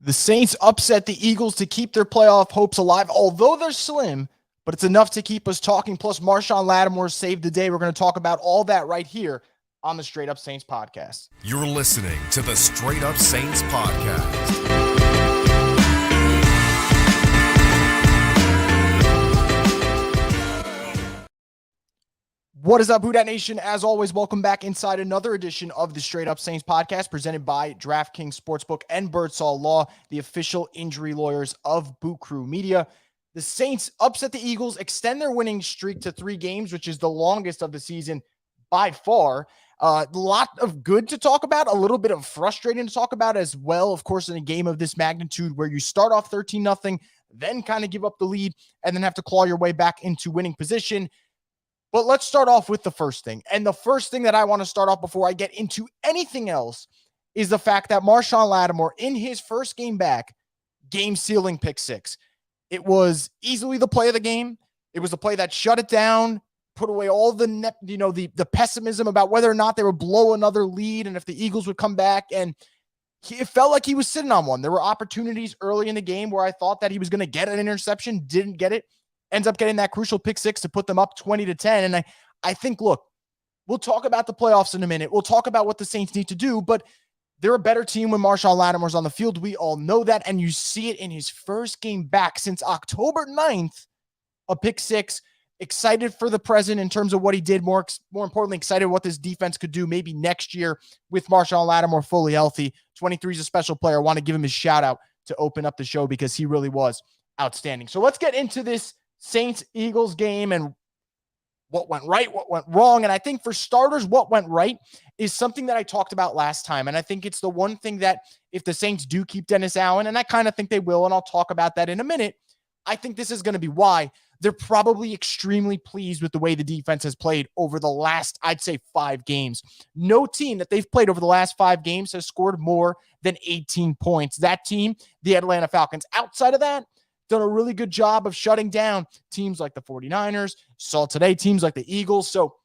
The Saints upset the Eagles to keep their playoff hopes alive, although they're slim, but it's enough to keep us talking. Plus, Marshawn Lattimore saved the day. We're going to talk about all that right here on the Straight Up Saints podcast. You're listening to the Straight Up Saints podcast. What is up, Who Dat Nation? As always, welcome back inside another edition of the Straight Up Saints podcast presented by DraftKings Sportsbook and Birdsall Law, the official injury lawyers of Boot Crew Media. The Saints upset the Eagles, extend their winning streak to 3 games, which is the longest of the season by far. A lot of good to talk about, a little bit of frustrating to talk about as well. Of course, in a game of this magnitude where you start off 13-0, then kind of give up the lead and then have to claw your way back into winning position. But let's start off with the first thing. And the first thing that I want to start off before I get into anything else is the fact that Marshawn Lattimore, in his first game back, game-sealing pick 6. It was easily the play of the game. It was the play that shut it down, put away all the pessimism about whether or not they would blow another lead and if the Eagles would come back. And it felt like he was sitting on one. There were opportunities early in the game where I thought that he was going to get an interception, didn't get it. Ends up getting that crucial pick 6 to put them up 20-10. And I think, look, we'll talk about the playoffs in a minute. We'll talk about what the Saints need to do, but they're a better team when Marshawn Lattimore's on the field. We all know that, and you see it in his first game back since October 9th, a pick 6. Excited for the present in terms of what he did. More importantly, excited what this defense could do maybe next year with Marshawn Lattimore fully healthy. 23 is a special player. I want to give him his shout out to open up the show because he really was outstanding. So let's get into this Saints-Eagles game and what went right, what went wrong. And I think for starters, what went right is something that I talked about last time. And I think it's the one thing that if the Saints do keep Dennis Allen, and I kind of think they will, and I'll talk about that in a minute, I think this is going to be why they're probably extremely pleased with the way the defense has played over the last, I'd say, 5 games. No team that they've played over the last 5 games has scored more than 18 points. That team, the Atlanta Falcons. Outside of that, done a really good job of shutting down teams like the 49ers, saw today teams like the Eagles. So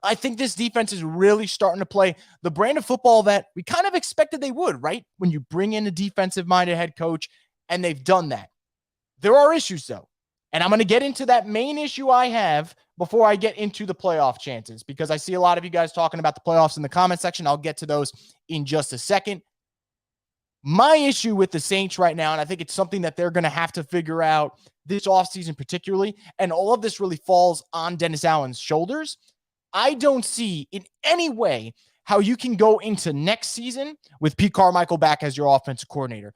I think this defense is really starting to play the brand of football that we kind of expected they would, right? When you bring in a defensive-minded head coach, and they've done that. There are issues, though, and I'm going to get into that main issue I have before I get into the playoff chances, because I see a lot of you guys talking about the playoffs in the comment section. I'll get to those in just a second. My issue with the Saints right now, and I think it's something that they're going to have to figure out this offseason particularly, and all of this really falls on Dennis Allen's shoulders. I don't see in any way how you can go into next season with Pete Carmichael back as your offensive coordinator.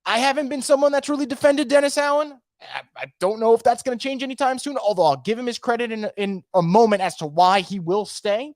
I haven't been someone that's really defended Dennis Allen. I don't know if that's going to change anytime soon, although I'll give him his credit in a moment as to why he will stay.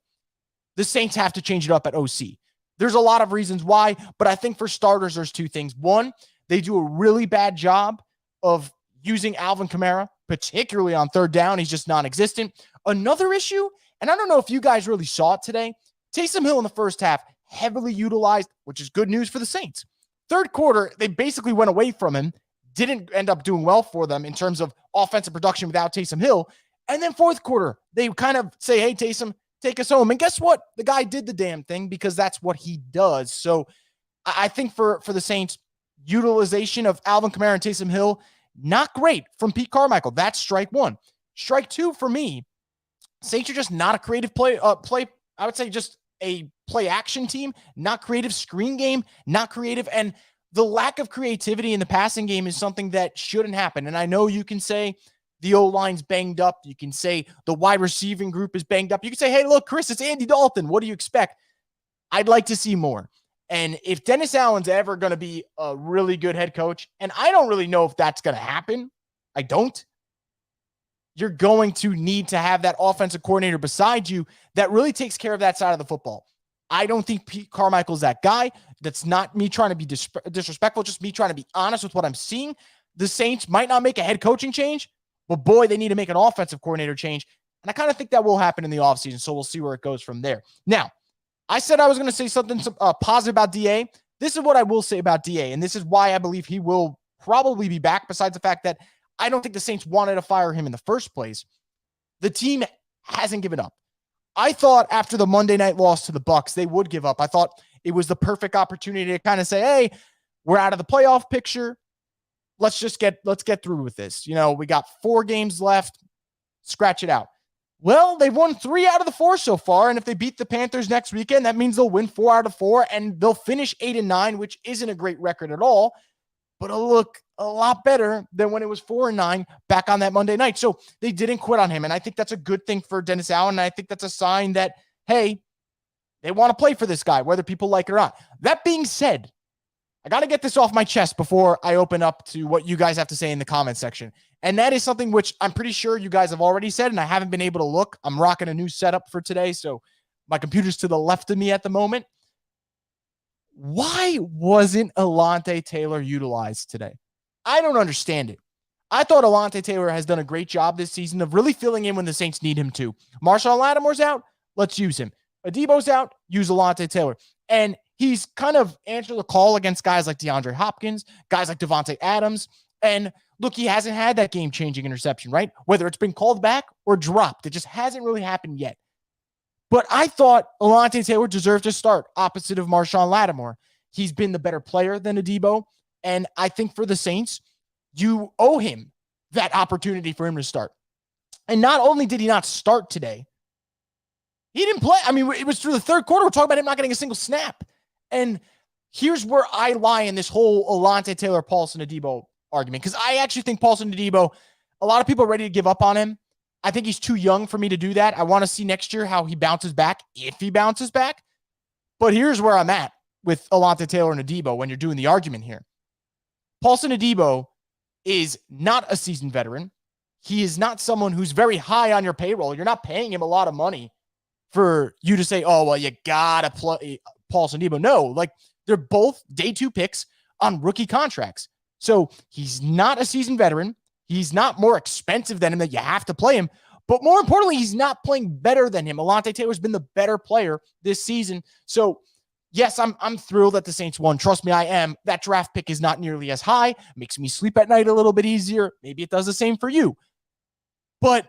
The Saints have to change it up at OC. There's a lot of reasons why, but I think for starters, there's 2 things. One, they do a really bad job of using Alvin Kamara, particularly on 3rd down. He's just non-existent. Another issue, and I don't know if you guys really saw it today, Taysom Hill in the first half, heavily utilized, which is good news for the Saints. 3rd quarter, they basically went away from him, didn't end up doing well for them in terms of offensive production without Taysom Hill. And then 4th quarter, they kind of say, hey, Taysom, take us home. And guess what? The guy did the damn thing because that's what he does. So I think for the Saints, utilization of Alvin Kamara and Taysom Hill, not great from Pete Carmichael. That's strike 1. Strike 2 for me, Saints are just not a creative play. I would say just a play action team, not creative. Screen game, not creative. And the lack of creativity in the passing game is something that shouldn't happen. And I know you can say the O-line's banged up. You can say the wide receiving group is banged up. You can say, hey, look, Chris, it's Andy Dalton. What do you expect? I'd like to see more. And if Dennis Allen's ever going to be a really good head coach, and I don't really know if that's going to happen, I don't, you're going to need to have that offensive coordinator beside you that really takes care of that side of the football. I don't think Pete Carmichael's that guy. That's not me trying to be disrespectful, just me trying to be honest with what I'm seeing. The Saints might not make a head coaching change, but boy, they need to make an offensive coordinator change. And I kind of think that will happen in the offseason, so we'll see where it goes from there. Now, I said I was going to say something positive about DA. This is what I will say about DA, and this is why I believe he will probably be back, besides the fact that I don't think the Saints wanted to fire him in the first place. The team hasn't given up. I thought after the Monday night loss to the Bucs, they would give up. I thought it was the perfect opportunity to kind of say, hey, We're out of the playoff picture. Let's get through with this. We got 4 games left. Scratch it out. Well, they've won 3 out of the 4 so far, and if they beat the Panthers next weekend, that means they'll win 4 out of 4, and they'll finish 8-9, which isn't a great record at all, but it'll look a lot better than when it was 4-9 back on that Monday night. So they didn't quit on him, and I think that's a good thing for Dennis Allen, and I think that's a sign that, hey, they want to play for this guy, whether people like it or not. That being said, I got to get this off my chest before I open up to what you guys have to say in the comment section. And that is something which I'm pretty sure you guys have already said, and I haven't been able to look. I'm rocking a new setup for today, so my computer's to the left of me at the moment. Why wasn't Alontae Taylor utilized today? I don't understand it. I thought Alontae Taylor has done a great job this season of really filling in when the Saints need him to. Marshall Lattimore's out, let's use him. Adebo's out, use Alontae Taylor. And he's kind of answered the call against guys like DeAndre Hopkins, guys like Devontae Adams. And look, he hasn't had that game-changing interception, right? Whether it's been called back or dropped, it just hasn't really happened yet. But I thought Alontae Taylor deserved to start opposite of Marshawn Lattimore. He's been the better player than Adebo. And I think for the Saints, you owe him that opportunity for him to start. And not only did he not start today, he didn't play. I mean, it was through the third quarter. We're talking about him not getting a single snap. And here's where I lie in this whole Alontae Taylor, Paulson Adebo argument. Because I actually think Paulson Adebo, a lot of people are ready to give up on him. I think he's too young for me to do that. I want to see next year how he bounces back, if he bounces back. But here's where I'm at with Alontae Taylor and Adebo when you're doing the argument here. Paulson Adebo is not a seasoned veteran. He is not someone who's very high on your payroll. You're not paying him a lot of money for you to say, oh, well, you got to play Paulson Adebo. No, like they're both day 2 picks on rookie contracts. So he's not a seasoned veteran. He's not more expensive than him that you have to play him. But more importantly, he's not playing better than him. Alontae Taylor's been the better player this season. So yes, I'm thrilled that the Saints won. Trust me, I am. That draft pick is not nearly as high. Makes me sleep at night a little bit easier. Maybe it does the same for you. But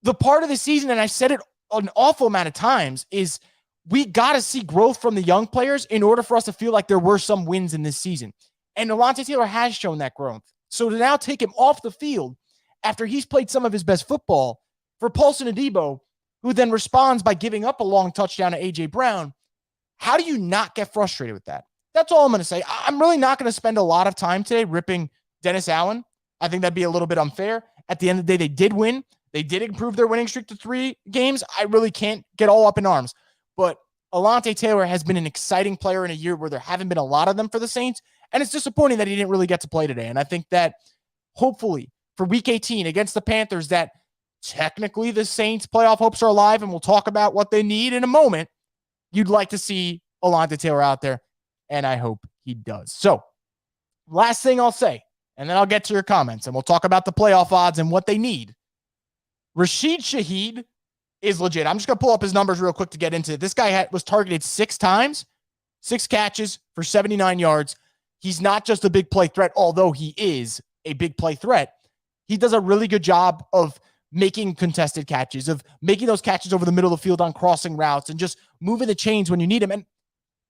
the part of the season, and I said it an awful amount of times, is we got to see growth from the young players in order for us to feel like there were some wins in this season. And Alontae Taylor has shown that growth. So to now take him off the field after he's played some of his best football for Paulson Adebo, who then responds by giving up a long touchdown to A.J. Brown, how do you not get frustrated with that? That's all I'm going to say. I'm really not going to spend a lot of time today ripping Dennis Allen. I think that'd be a little bit unfair. At the end of the day, they did win. They did improve their winning streak to 3 games. I really can't get all up in arms. But Alontae Taylor has been an exciting player in a year where there haven't been a lot of them for the Saints. And it's disappointing that he didn't really get to play today. And I think that hopefully for week 18 against the Panthers, that technically the Saints playoff hopes are alive, and we'll talk about what they need in a moment. You'd like to see Alontae Taylor out there, and I hope he does. So last thing I'll say, and then I'll get to your comments, and we'll talk about the playoff odds and what they need. Rashid Shaheed is legit. I'm just going to pull up his numbers real quick to get into it. This guy was targeted 6 times, 6 catches for 79 yards. He's not just a big play threat, although he is a big play threat. He does a really good job of making contested catches, of making those catches over the middle of the field on crossing routes and just moving the chains when you need him. And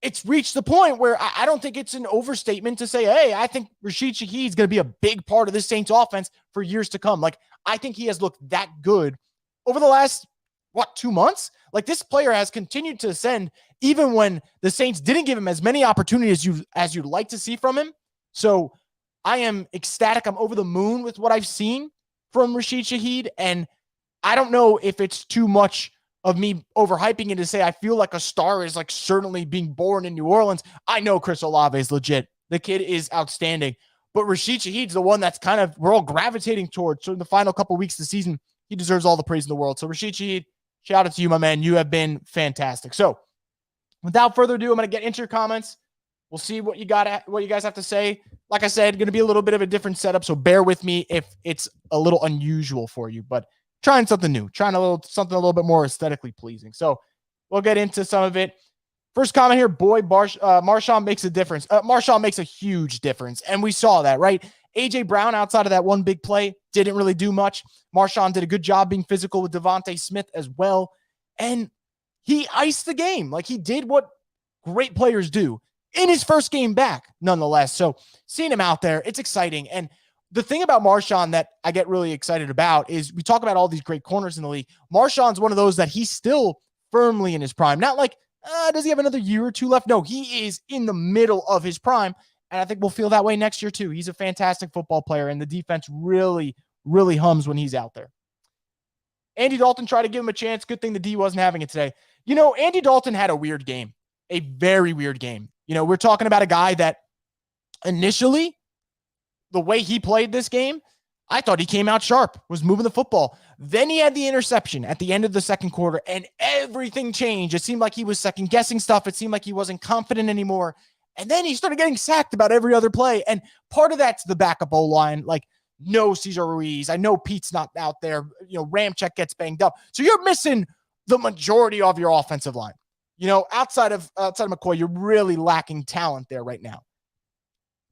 it's reached the point where I don't think it's an overstatement to say, hey, I think Rashid Shaheed is going to be a big part of this Saints offense for years to come. Like, I think he has looked that good over the last, 2 months? Like, this player has continued to ascend even when the Saints didn't give him as many opportunities as you'd like to see from him. So I am ecstatic. I'm over the moon with what I've seen from Rashid Shaheed. And I don't know if it's too much of me overhyping it to say I feel like a star is like certainly being born in New Orleans. I know Chris Olave is legit. The kid is outstanding. But Rashid Shaheed's the one that's kind of, we're all gravitating towards. So in the final couple of weeks of the season, he deserves all the praise in the world. So Rashid Shaheed, shout out to you, my man. You have been fantastic. So without further ado, I'm going to get into your comments. We'll see what you guys have to say. Like I said, going to be a little bit of a different setup, so bear with me if it's a little unusual for you, but trying something new, something a little bit more aesthetically pleasing. So we'll get into some of it. First comment here, Marshawn makes a difference. Marshawn makes a huge difference, and we saw that, right? A.J. Brown, outside of that one big play, didn't really do much. Marshawn did a good job being physical with Devontae Smith as well, and he iced the game. Like, he did what great players do. in his first game back, nonetheless. So seeing him out there, it's exciting. And the thing about Marshawn that I get really excited about is we talk about all these great corners in the league. Marshawn's one of those that he's still firmly in his prime. Not like, does he have another year or two left? No, he is in the middle of his prime. And I think we'll feel that way next year too. He's a fantastic football player, and the defense really, really hums when he's out there. Andy Dalton tried to give him a chance. Good thing the D wasn't having it today. Andy Dalton had a weird game, a very weird game. We're talking about a guy that initially, the way he played this game, I thought he came out sharp, was moving the football. Then he had the interception at the end of the second quarter, and everything changed. It seemed like he was second-guessing stuff. It seemed like he wasn't confident anymore. And then he started getting sacked about every other play. And part of that's the backup O-line. Like, no Cesar Ruiz. I know Pete's not out there. Ramczyk gets banged up. So you're missing the majority of your offensive line. Outside of McCoy, you're really lacking talent there right now.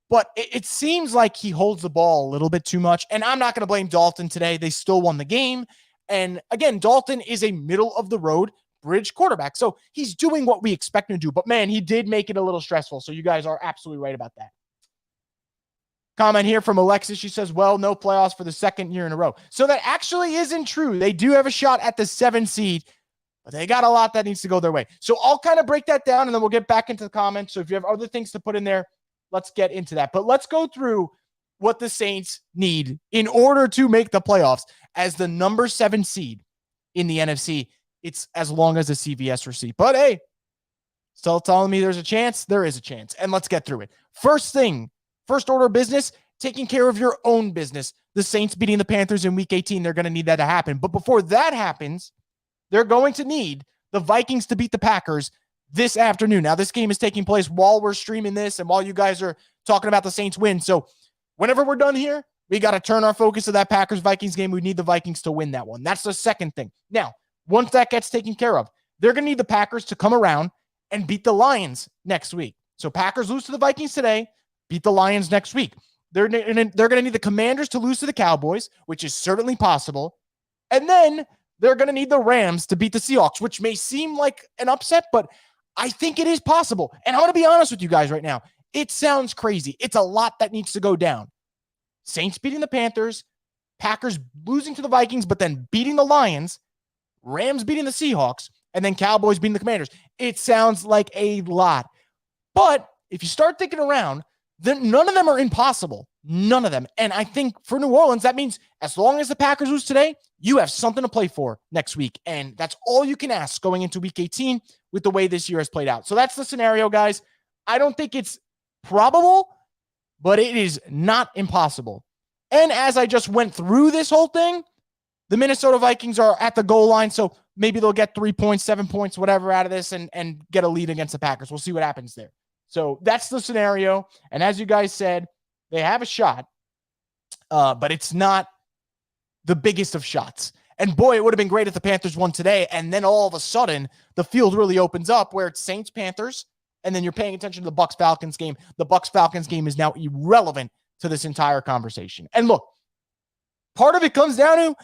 But it seems like he holds the ball a little bit too much. And I'm not going to blame Dalton today. They still won the game. And again, Dalton is a middle-of-the-road bridge quarterback. So he's doing what we expect him to do. But, man, he did make it a little stressful. So you guys are absolutely right about that. Comment here from Alexis. She says, well, no playoffs for the second year in a row. So that actually isn't true. They do have a shot at the 7 seed, but they got a lot that needs to go their way. So I'll kind of break that down, and then we'll get back into the comments. So if you have other things to put in there, let's get into that. But let's go through what the Saints need in order to make the playoffs as the number 7 seed in the NFC. It's as long as a CVS receipt. But, hey, still telling me there's a chance? There is a chance. And let's get through it. First order of business, taking care of your own business. The Saints beating the Panthers in Week 18, they're going to need that to happen. But before that happens, they're going to need the Vikings to beat the Packers this afternoon. Now, this game is taking place while we're streaming this and while you guys are talking about the Saints win. So whenever we're done here, we got to turn our focus to that Packers-Vikings game. We need the Vikings to win that one. That's the second thing. Now, once that gets taken care of, they're going to need the Packers to come around and beat the Lions next week. So Packers lose to the Vikings today, beat the Lions next week. They're going to need the Commanders to lose to the Cowboys, which is certainly possible. And then they're going to need the Rams to beat the Seahawks, which may seem like an upset, but I think it is possible. And I'm going to be honest with you guys right now. It sounds crazy. It's a lot that needs to go down. Saints beating the Panthers, Packers losing to the Vikings, but then beating the Lions, Rams beating the Seahawks, and then Cowboys beating the Commanders. It sounds like a lot. But if you start thinking around, then none of them are impossible. None of them. And I think for New Orleans, that means as long as the Packers lose today, you have something to play for next week. And that's all you can ask going into Week 18 with the way this year has played out. So that's the scenario, guys. I don't think it's probable, but it is not impossible. And as I just went through this whole thing, the Minnesota Vikings are at the goal line, so maybe they'll get 3 points, 7 points, whatever out of this and get a lead against the Packers. We'll see what happens there. So that's the scenario. And as you guys said, they have a shot, but it's not the biggest of shots. And boy, it would have been great if the Panthers won today, and then all of a sudden, the field really opens up where it's Saints-Panthers, and then you're paying attention to the Bucs-Falcons game. The Bucs-Falcons game is now irrelevant to this entire conversation. And look, part of it comes down to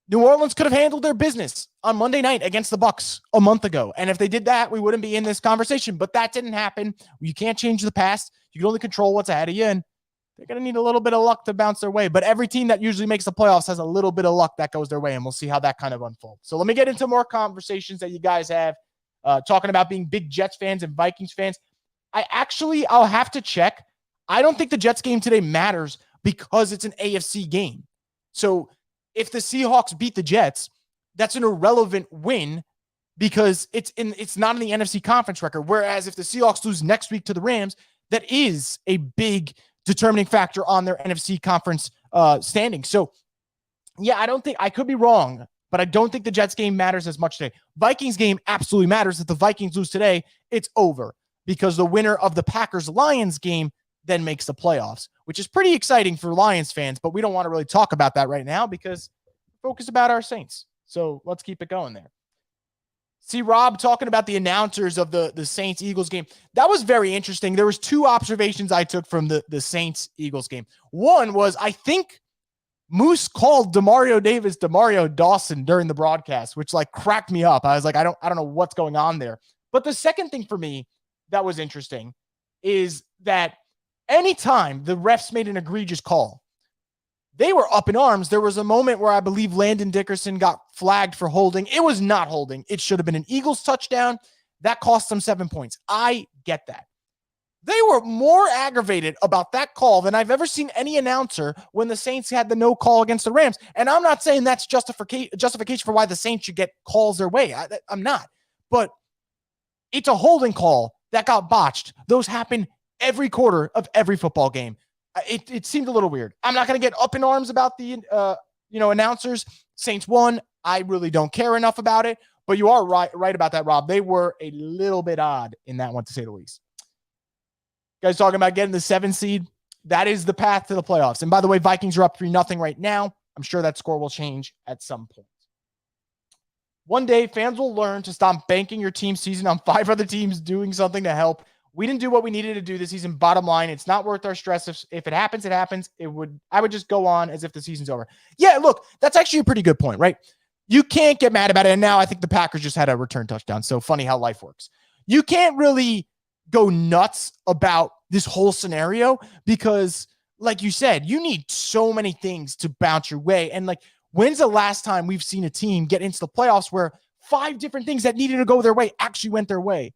New Orleans could have handled their business on Monday night against the Bucs a month ago. And if they did that, we wouldn't be in this conversation. But that didn't happen. You can't change the past. You can only control what's ahead of you. And they're going to need a little bit of luck to bounce their way. But every team that usually makes the playoffs has a little bit of luck that goes their way. And we'll see how that kind of unfolds. So let me get into more conversations that you guys have talking about being big Jets fans and Vikings fans. I'll have to check. I don't think the Jets game today matters because it's an AFC game. So if the Seahawks beat the Jets, that's an irrelevant win because it's not in the NFC conference record. Whereas if the Seahawks lose next week to the Rams, that is a big determining factor on their NFC conference standing. So yeah, I could be wrong, but I don't think the Jets game matters as much today. Vikings game absolutely matters. If the Vikings lose today, it's over because the winner of the Packers-Lions game then makes the playoffs, which is pretty exciting for Lions fans, but we don't want to really talk about that right now because we're focused about our Saints. So let's keep it going there. See Rob talking about the announcers of the Saints-Eagles game. That was very interesting. There was 2 observations I took from the Saints-Eagles game. One was, I think Moose called Demario Davis Demario Dawson during the broadcast, which like cracked me up. I was like, I don't know what's going on there. But the second thing for me that was interesting is that anytime the refs made an egregious call, they were up in arms. There was a moment where I believe Landon Dickerson got flagged for holding. It was not holding. It should have been an Eagles touchdown. That cost them 7 points. I get that. They were more aggravated about that call than I've ever seen any announcer when the Saints had the no call against the Rams. And I'm not saying that's justification for why the Saints should get calls their way. I'm not. But it's a holding call that got botched. Those happen every quarter of every football game. It seemed a little weird. I'm not going to get up in arms about the announcers. Saints won. I really don't care enough about it. But you are right about that, Rob. They were a little bit odd in that one, to say the least. You guys talking about getting the 7 seed. That is the path to the playoffs. And by the way, Vikings are up 3-0 right now. I'm sure that score will change at some point. One day, fans will learn to stop banking your team season on 5 other teams doing something to help. We didn't do what we needed to do this season. Bottom line, it's not worth our stress. If it happens, it happens. I would just go on as if the season's over. Yeah, look, that's actually a pretty good point, right? You can't get mad about it. And now I think the Packers just had a return touchdown. So funny how life works. You can't really go nuts about this whole scenario because, like you said, you need so many things to bounce your way. And like, when's the last time we've seen a team get into the playoffs where 5 different things that needed to go their way actually went their way?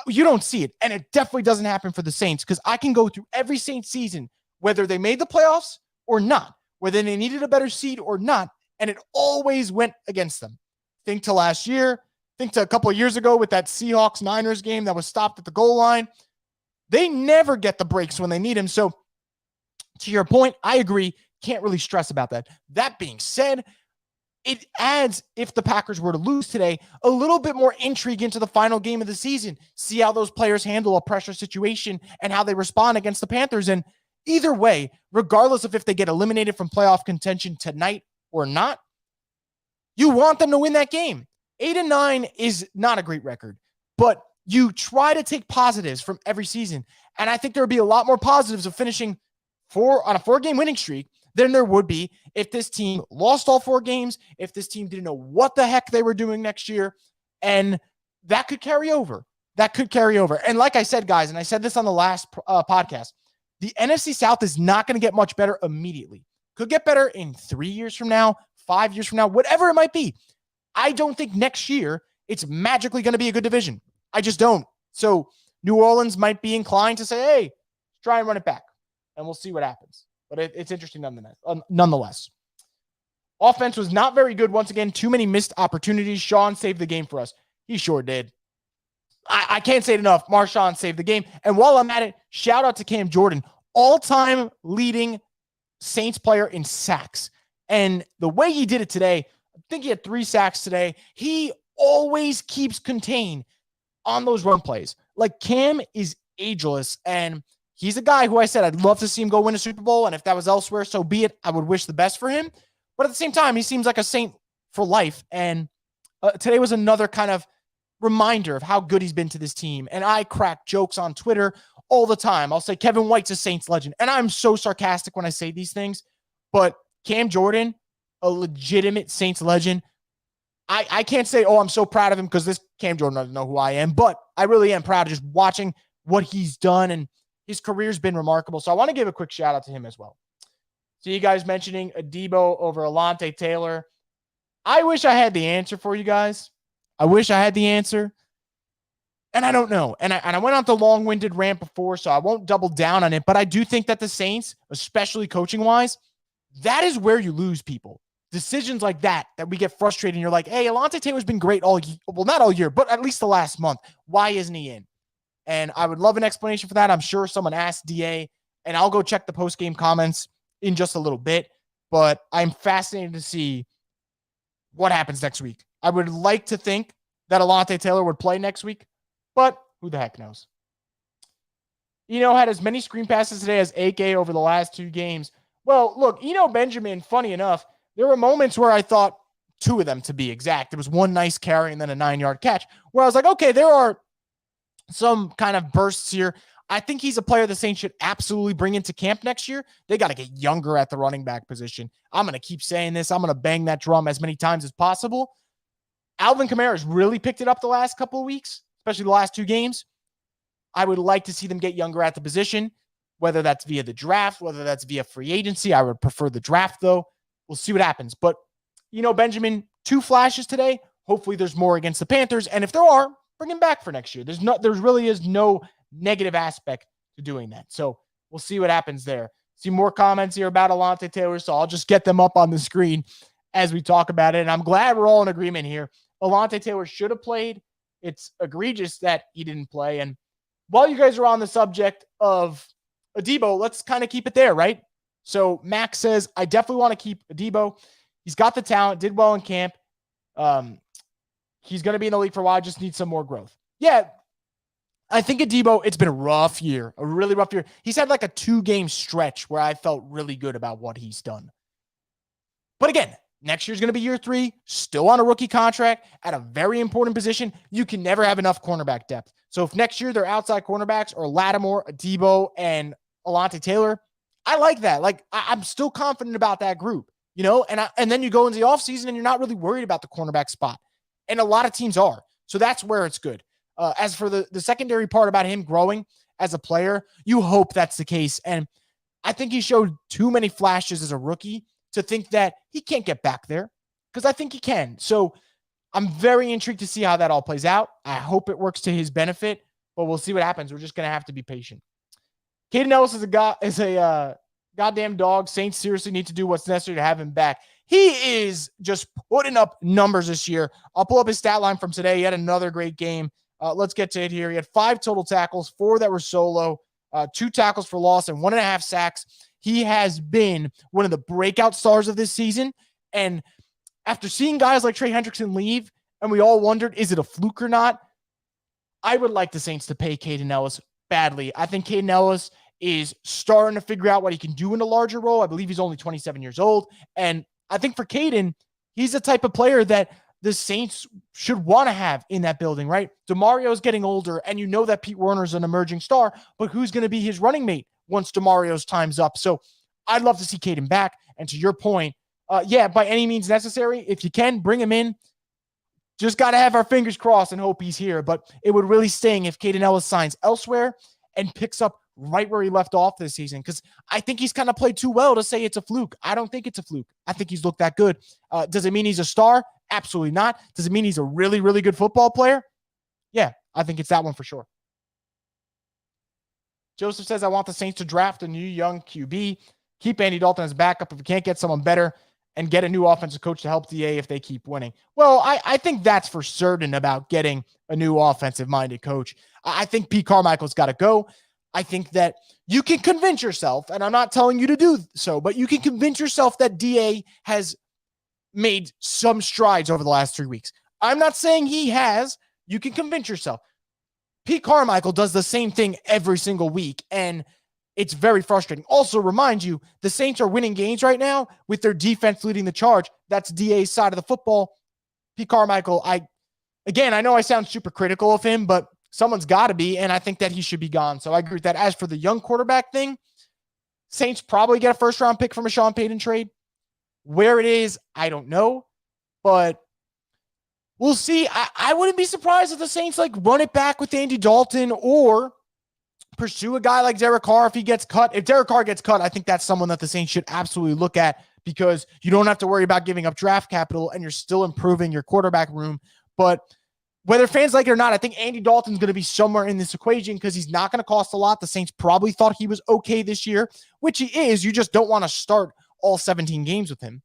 You don't see it. And it definitely doesn't happen for the Saints because I can go through every Saints season, whether they made the playoffs or not, whether they needed a better seed or not, and it always went against them. Think to last year. Think to a couple of years ago with that Seahawks-Niners game that was stopped at the goal line. They never get the breaks when they need them. So to your point, I agree. Can't really stress about that. That being said, it adds, if the Packers were to lose today, a little bit more intrigue into the final game of the season. See how those players handle a pressure situation and how they respond against the Panthers. And either way, regardless of if they get eliminated from playoff contention tonight or not, you want them to win that game. 8-9 is not a great record, but you try to take positives from every season. And I think there would be a lot more positives of finishing on a 4-game winning streak than there would be if this team lost all 4 games, if this team didn't know what the heck they were doing next year. And that could carry over. And like I said, guys, and I said this on the last podcast, the NFC South is not going to get much better immediately. Could get better in 3 years from now, 5 years from now, whatever it might be. I don't think next year it's magically going to be a good division. I just don't. So New Orleans might be inclined to say, hey, try and run it back. And we'll see what happens. But it's interesting nonetheless. Offense was not very good. Once again, too many missed opportunities. Sean saved the game for us. He sure did. I can't say it enough. Marshawn saved the game. And while I'm at it, shout out to Cam Jordan, all-time leading Saints player in sacks. And the way he did it today, I think he had 3 sacks today. He always keeps contained on those run plays. Like, Cam is ageless, and he's a guy who I said I'd love to see him go win a Super Bowl, and if that was elsewhere, so be it. I would wish the best for him. But at the same time, he seems like a Saint for life, and today was another kind of reminder of how good he's been to this team. And I crack jokes on Twitter all the time. I'll say Kevin White's a Saints legend, and I'm so sarcastic when I say these things, but Cam Jordan, a legitimate Saints legend. I can't say, oh, I'm so proud of him because this Cam Jordan doesn't know who I am, but I really am proud of just watching what he's done, and his career's been remarkable. So I want to give a quick shout out to him as well. So you guys mentioning Adebo over Alontae Taylor. I wish I had the answer for you guys. I wish I had the answer. And I don't know. And I went on the long-winded rant before, so I won't double down on it. But I do think that the Saints, especially coaching-wise, that is where you lose people. Decisions like that we get frustrated. And you're like, hey, Alontae Taylor's been great all year. Well, not all year, but at least the last month. Why isn't he in? And I would love an explanation for that. I'm sure someone asked DA, and I'll go check the post-game comments in just a little bit. But I'm fascinated to see what happens next week. I would like to think that Alontae Taylor would play next week, but who the heck knows? Eno had as many screen passes today as AK over the last 2 games. Well, look, Eno Benjamin, funny enough, there were moments where I thought 2 of them, to be exact. There was 1 nice carry and then a 9-yard catch where I was like, okay, there are some kind of bursts here. I think he's a player the Saints should absolutely bring into camp next year. They got to get younger at the running back position. I'm going to keep saying this. I'm going to bang that drum as many times as possible. Alvin Kamara has really picked it up the last couple of weeks, especially the last 2 games. I would like to see them get younger at the position, whether that's via the draft, whether that's via free agency. I would prefer the draft, though. We'll see what happens. But, Benjamin, 2 flashes today. Hopefully there's more against the Panthers. And if there are, bring him back for next year. There really is no negative aspect to doing that. So we'll see what happens there. See more comments here about Alontae Taylor, so I'll just get them up on the screen as we talk about it. And I'm glad we're all in agreement here. Alontae Taylor should have played. It's egregious that he didn't play. And while you guys are on the subject of Adebo, let's kind of keep it there, right? So Max says, I definitely want to keep Adebo. He's got the talent, did well in camp. He's going to be in the league for a while, just needs some more growth. Yeah, I think Adebo, it's been a rough year, a really rough year. He's had like a 2-game stretch where I felt really good about what he's done. But again, next year's going to be year 3, still on a rookie contract at a very important position. You can never have enough cornerback depth. So if next year they're outside cornerbacks or Lattimore, Adebo, and Alontae Taylor, I like that. Like I'm still confident about that group, and then you go into the offseason and you're not really worried about the cornerback spot. And a lot of teams are. So that's where it's good. As for the secondary part about him growing as a player, you hope that's the case. And I think he showed too many flashes as a rookie to think that he can't get back there, because I think he can. So I'm very intrigued to see how that all plays out. I hope it works to his benefit, but we'll see what happens. We're just going to have to be patient. Caden Ellis is a goddamn dog. Saints seriously need to do what's necessary to have him back. He is just putting up numbers this year. I'll pull up his stat line from today. He had another great game. Let's get to it here. He had 5 total tackles, 4 that were solo, 2 tackles for loss, and 1.5 sacks. He has been one of the breakout stars of this season. And after seeing guys like Trey Hendrickson leave, and we all wondered, is it a fluke or not? I would like the Saints to pay Caden Ellis badly. I think Caden Ellis is starting to figure out what he can do in a larger role. I believe he's only 27 years old. And I think for Caden, he's the type of player that the Saints should want to have in that building, right? DeMario's getting older, and you know that Pete Werner's an emerging star, but who's going to be his running mate once DeMario's time's up? So I'd love to see Caden back. And to your point, by any means necessary, if you can, bring him in. Just got to have our fingers crossed and hope he's here. But it would really sting if Caden Ellis signs elsewhere and picks up right where he left off this season, because I think he's kind of played too well to say it's a fluke. I don't think it's a fluke. I think he's looked that good. Does it mean he's a star? Absolutely not. Does it mean he's a really, really good football player? Yeah, I think it's that one for sure. Joseph says, I want the Saints to draft a new young QB, keep Andy Dalton as backup if we can't get someone better, and get a new offensive coach to help DA if they keep winning. Well, I think that's for certain about getting a new offensive-minded coach. I think Pete Carmichael's got to go. I think that you can convince yourself, and I'm not telling you to do so, but you can convince yourself that DA has made some strides over the last 3 weeks. I'm not saying he has. You can convince yourself. Pete Carmichael does the same thing every single week, and it's very frustrating. Also, remind you, the Saints are winning games right now with their defense leading the charge. That's DA's side of the football. Pete Carmichael, I know I sound super critical of him, but someone's got to be, and I think that he should be gone. So I agree with that. As for the young quarterback thing, Saints probably get a first-round pick from a Sean Payton trade. Where it is, I don't know, but we'll see. I wouldn't be surprised if the Saints run it back with Andy Dalton or pursue a guy like Derek Carr if he gets cut. If Derek Carr gets cut, I think that's someone that the Saints should absolutely look at, because you don't have to worry about giving up draft capital and you're still improving your quarterback room. But whether fans like it or not, I think Andy Dalton's going to be somewhere in this equation because he's not going to cost a lot. The Saints probably thought he was okay this year, which he is. You just don't want to start all 17 games with him.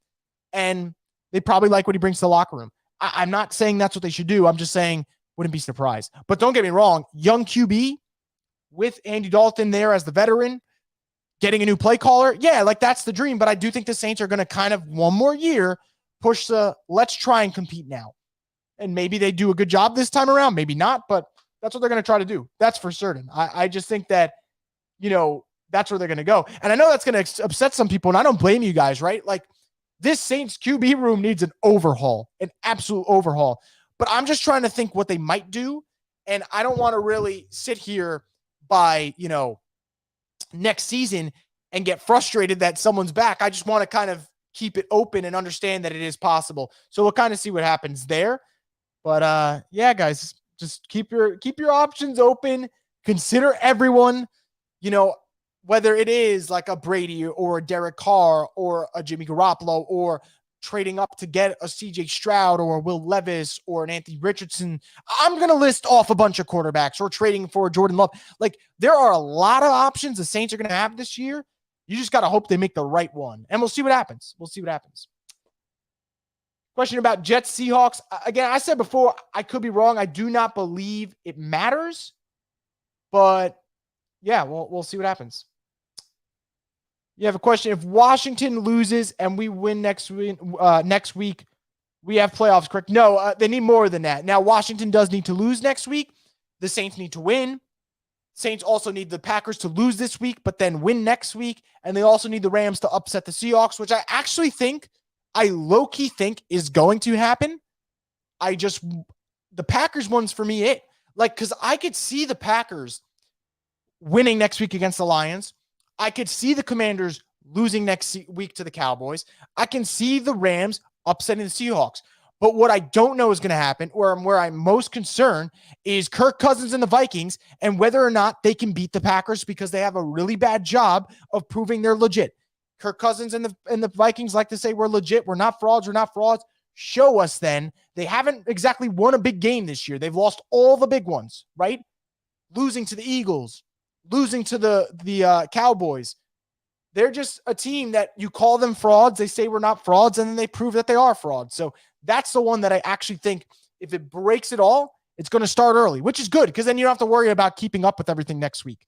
And they probably like what he brings to the locker room. I'm not saying that's what they should do. I'm just saying wouldn't be surprised. But don't get me wrong, young QB with Andy Dalton there as the veteran, getting a new play caller, that's the dream. But I do think the Saints are going to kind of one more year push the let's try and compete now. And maybe they do a good job this time around, maybe not, but that's what they're going to try to do. That's for certain. I just think that, that's where they're going to go. And I know that's going to upset some people, and I don't blame you guys, right? This Saints QB room needs an overhaul, an absolute overhaul. But I'm just trying to think what they might do, and I don't want to really sit here by, next season and get frustrated that someone's back. I just want to kind of keep it open and understand that it is possible. So we'll kind of see what happens there. But guys, just keep your options open. Consider everyone, you know, whether it is like a Brady or a Derek Carr or a Jimmy Garoppolo or trading up to get a CJ Stroud or a Will Levis or an Anthony Richardson. I'm going to list off a bunch of quarterbacks or trading for Jordan Love. Like, there are a lot of options the Saints are going to have this year. You just got to hope they make the right one. And we'll see what happens. Question about Jets Seahawks. Again, I said before, I could be wrong. I do not believe it matters. But yeah, we'll see what happens. You have a question. If Washington loses and we win next week, we have playoffs, correct? No, they need more than that. Now, Washington does need to lose next week. The Saints need to win. Saints also need the Packers to lose this week, but then win next week. And they also need the Rams to upset the Seahawks, which I low-key think is going to happen. The Packers one's for me it. Like, because I could see the Packers winning next week against the Lions. I could see the Commanders losing next week to the Cowboys. I can see the Rams upsetting the Seahawks. But what I don't know is going to happen, or where I'm most concerned, is Kirk Cousins and the Vikings and whether or not they can beat the Packers, because they have a really bad job of proving they're legit. Kirk Cousins and the Vikings like to say we're legit. We're not frauds. Show us then. They haven't exactly won a big game this year. They've lost all the big ones, right? Losing to the Eagles, losing to the Cowboys. They're just a team that you call them frauds. They say we're not frauds, and then they prove that they are frauds. So that's the one that I actually think, if it breaks it all, it's going to start early, which is good, because then you don't have to worry about keeping up with everything next week.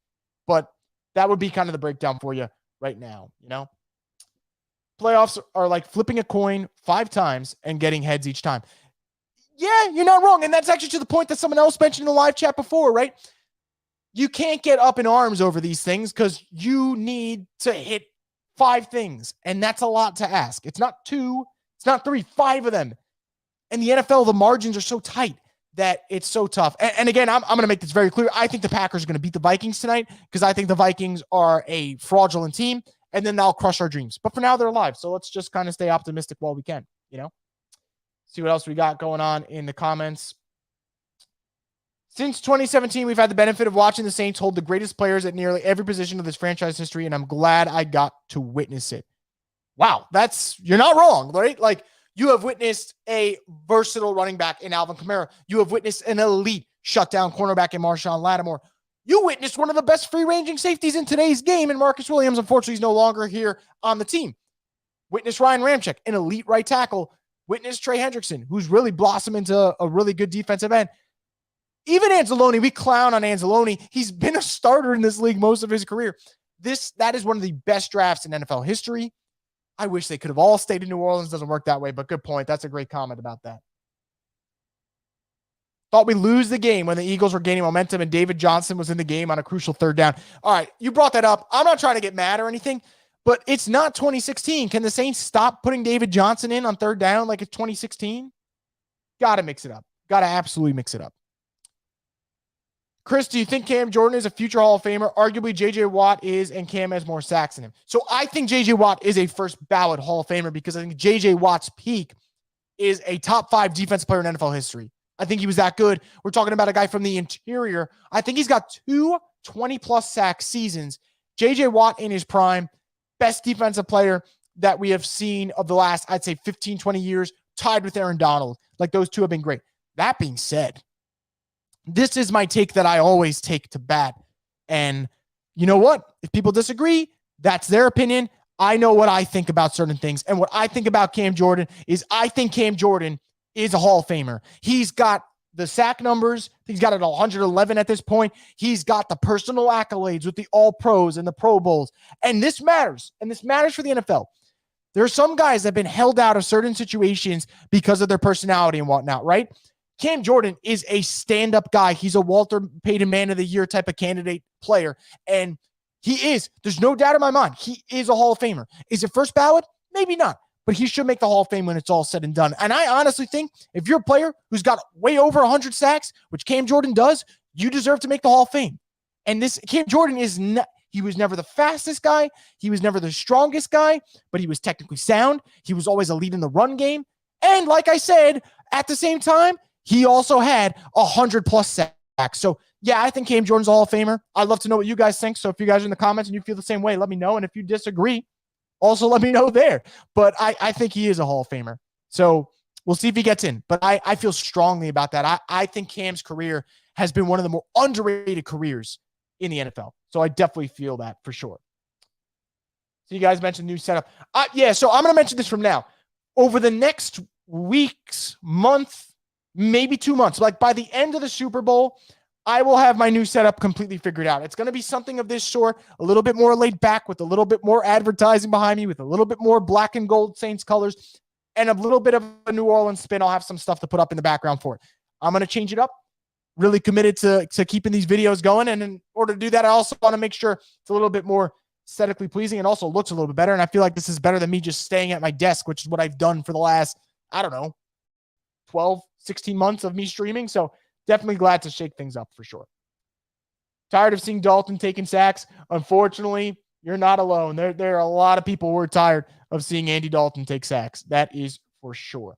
But that would be kind of the breakdown for you right now, Playoffs are like flipping a coin 5 times and getting heads each time. Yeah, you're not wrong. And that's actually to the point that someone else mentioned in the live chat before, right? You can't get up in arms over these things because you need to hit 5 things. And that's a lot to ask. It's not 2, it's not 3, 5 of them. And the NFL, the margins are so tight that it's so tough. And again, I'm going to make this very clear. I think the Packers are going to beat the Vikings tonight, because I think the Vikings are a fraudulent team, and then they'll crush our dreams. But for now, they're alive. So let's just kind of stay optimistic while we can, See what else we got going on in the comments. Since 2017, we've had the benefit of watching the Saints hold the greatest players at nearly every position of this franchise history, and I'm glad I got to witness it. Wow, you're not wrong, right? Like, you have witnessed a versatile running back in Alvin Kamara. You have witnessed an elite shutdown cornerback in Marshawn Lattimore. You witnessed one of the best free-ranging safeties in today's game in Marcus Williams. Unfortunately, he's no longer here on the team. Witness Ryan Ramczyk, an elite right tackle. Witness Trey Hendrickson, who's really blossomed into a really good defensive end. Even Anzalone, we clown on Anzalone. He's been a starter in this league most of his career. That is one of the best drafts in NFL history. I wish they could have all stayed in New Orleans. Doesn't work that way, but good point. That's a great comment about that. Thought we lose the game when the Eagles were gaining momentum and David Johnson was in the game on a crucial 3rd down. All right, you brought that up. I'm not trying to get mad or anything, but it's not 2016. Can the Saints stop putting David Johnson in on 3rd down like it's 2016? Got to mix it up. Got to absolutely mix it up. Chris, do you think Cam Jordan is a future Hall of Famer? Arguably, J.J. Watt is, and Cam has more sacks than him. So I think J.J. Watt is a first ballot Hall of Famer, because I think J.J. Watt's peak is a top 5 defensive player in NFL history. I think he was that good. We're talking about a guy from the interior. I think he's got 2 20-plus sack seasons. J.J. Watt in his prime, best defensive player that we have seen of the last, I'd say, 15, 20 years, tied with Aaron Donald. Like, those two have been great. That being said, this is my take that I always take to bat. And you know what? If people disagree, that's their opinion. I know what I think about certain things. And what I think about Cam Jordan is, I think Cam Jordan is a Hall of Famer. He's got the sack numbers. He's got it 111 at this point. He's got the personal accolades with the All-Pros and the Pro Bowls. And this matters. And this matters for the NFL. There are some guys that have been held out of certain situations because of their personality and whatnot, right? Cam Jordan is a stand-up guy. He's a Walter Payton Man of the Year type of candidate player. And he is. There's no doubt in my mind. He is a Hall of Famer. Is it first ballot? Maybe not. But he should make the Hall of Fame when it's all said and done. And I honestly think if you're a player who's got way over 100 sacks, which Cam Jordan does, you deserve to make the Hall of Fame. And this Cam Jordan is not, he was never the fastest guy. He was never the strongest guy, but he was technically sound. He was always a lead in the run game. And like I said, at the same time, he also had 100-plus sacks. So, yeah, I think Cam Jordan's a Hall of Famer. I'd love to know what you guys think. So if you guys are in the comments and you feel the same way, let me know. And if you disagree, also let me know there. But I think he is a Hall of Famer. So we'll see if he gets in. But I feel strongly about that. I think Cam's career has been one of the more underrated careers in the NFL. So I definitely feel that for sure. So you guys mentioned new setup. Yeah, so I'm going to mention this from now. Over the next weeks, month, maybe 2 months, like by the end of the Super Bowl, I will have my new setup completely figured out. It's going to be something of this sort, a little bit more laid back with a little bit more advertising behind me, with a little bit more black and gold Saints colors, and a little bit of a New Orleans spin. I'll have some stuff to put up in the background for it. I'm going to change it up. Really committed to keeping these videos going. And in order to do that, I also want to make sure it's a little bit more aesthetically pleasing and also looks a little bit better. And I feel like this is better than me just staying at my desk, which is what I've done for the last, 12, 16 months of me streaming. So definitely glad to shake things up for sure. Tired of seeing Dalton taking sacks. Unfortunately, you're not alone. There are a lot of people who are tired of seeing Andy Dalton take sacks. That is for sure.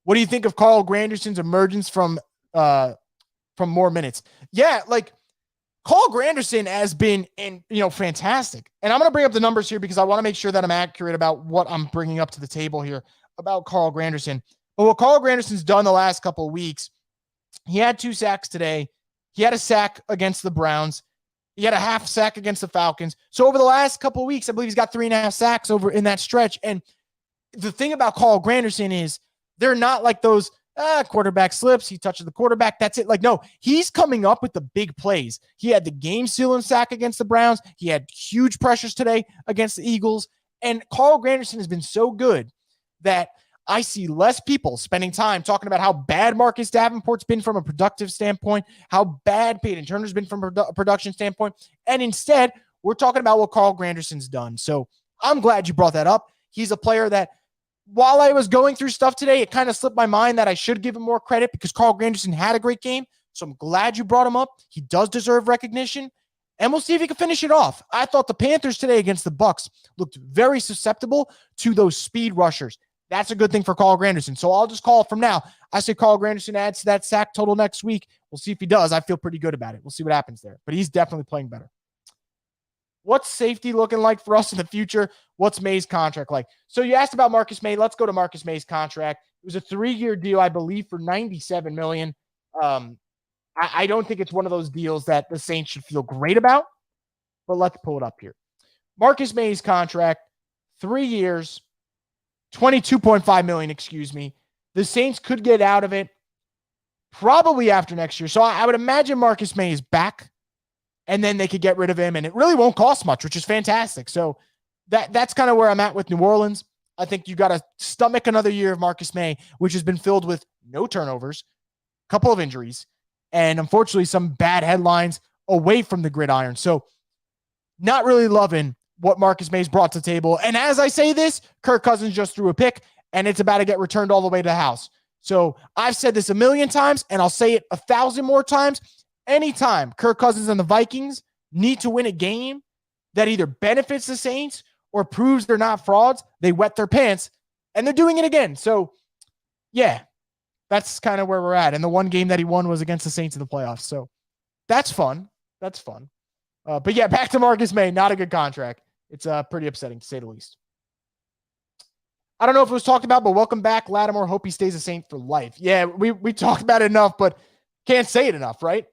What do you think of Carl Granderson's emergence from more minutes? Yeah, like Carl Granderson has been fantastic. And I'm going to bring up the numbers here because I want to make sure that I'm accurate about what I'm bringing up to the table here about Carl Granderson. But what Carl Granderson's done the last couple of weeks, he had 2 sacks today. He had a sack against the Browns. He had a half sack against the Falcons. So over the last couple of weeks, I believe he's got 3.5 sacks over in that stretch. And the thing about Carl Granderson is they're not like those quarterback slips. He touches the quarterback. That's it. Like, no, he's coming up with the big plays. He had the game-sealing sack against the Browns. He had huge pressures today against the Eagles. And Carl Granderson has been so good that I see less people spending time talking about how bad Marcus Davenport's been from a productive standpoint, how bad Peyton Turner's been from a production standpoint. And instead, we're talking about what Carl Granderson's done. So I'm glad you brought that up. He's a player that, while I was going through stuff today, it kind of slipped my mind that I should give him more credit because Carl Granderson had a great game. So I'm glad you brought him up. He does deserve recognition. And we'll see if he can finish it off. I thought the Panthers today against the Bucs looked very susceptible to those speed rushers. That's a good thing for Carl Granderson. So I'll just call it from now. I say Carl Granderson adds to that sack total next week. We'll see if he does. I feel pretty good about it. We'll see what happens there. But he's definitely playing better. What's safety looking like for us in the future? What's May's contract like? So you asked about Marcus May. Let's go to Marcus May's contract. It was a 3-year deal, I believe, for $97 million. I don't think it's one of those deals that the Saints should feel great about, but let's pull it up here. Marcus May's contract, 3 years, $22.5 million, The Saints could get out of it probably after next year. So I would imagine Marcus May is back, and then they could get rid of him, and it really won't cost much, which is fantastic. So that's kind of where I'm at with New Orleans. I think you got to stomach another year of Marcus May, which has been filled with no turnovers, a couple of injuries, and unfortunately some bad headlines away from the gridiron. So not really loving what Marcus May's brought to the table. And as I say this, Kirk Cousins just threw a pick, and it's about to get returned all the way to the house. So I've said this 1,000,000 times, and I'll say it 1,000 more times. Anytime Kirk Cousins and the Vikings need to win a game that either benefits the Saints or proves they're not frauds, they wet their pants, and they're doing it again. So, yeah, that's kind of where we're at. And the one game that he won was against the Saints in the playoffs. So that's fun. That's fun. But, yeah, back to Marcus May. Not a good contract. It's pretty upsetting, to say the least. I don't know if it was talked about, but welcome back, Lattimore. Hope he stays a Saint for life. Yeah, we talked about it enough, but can't say it enough, right?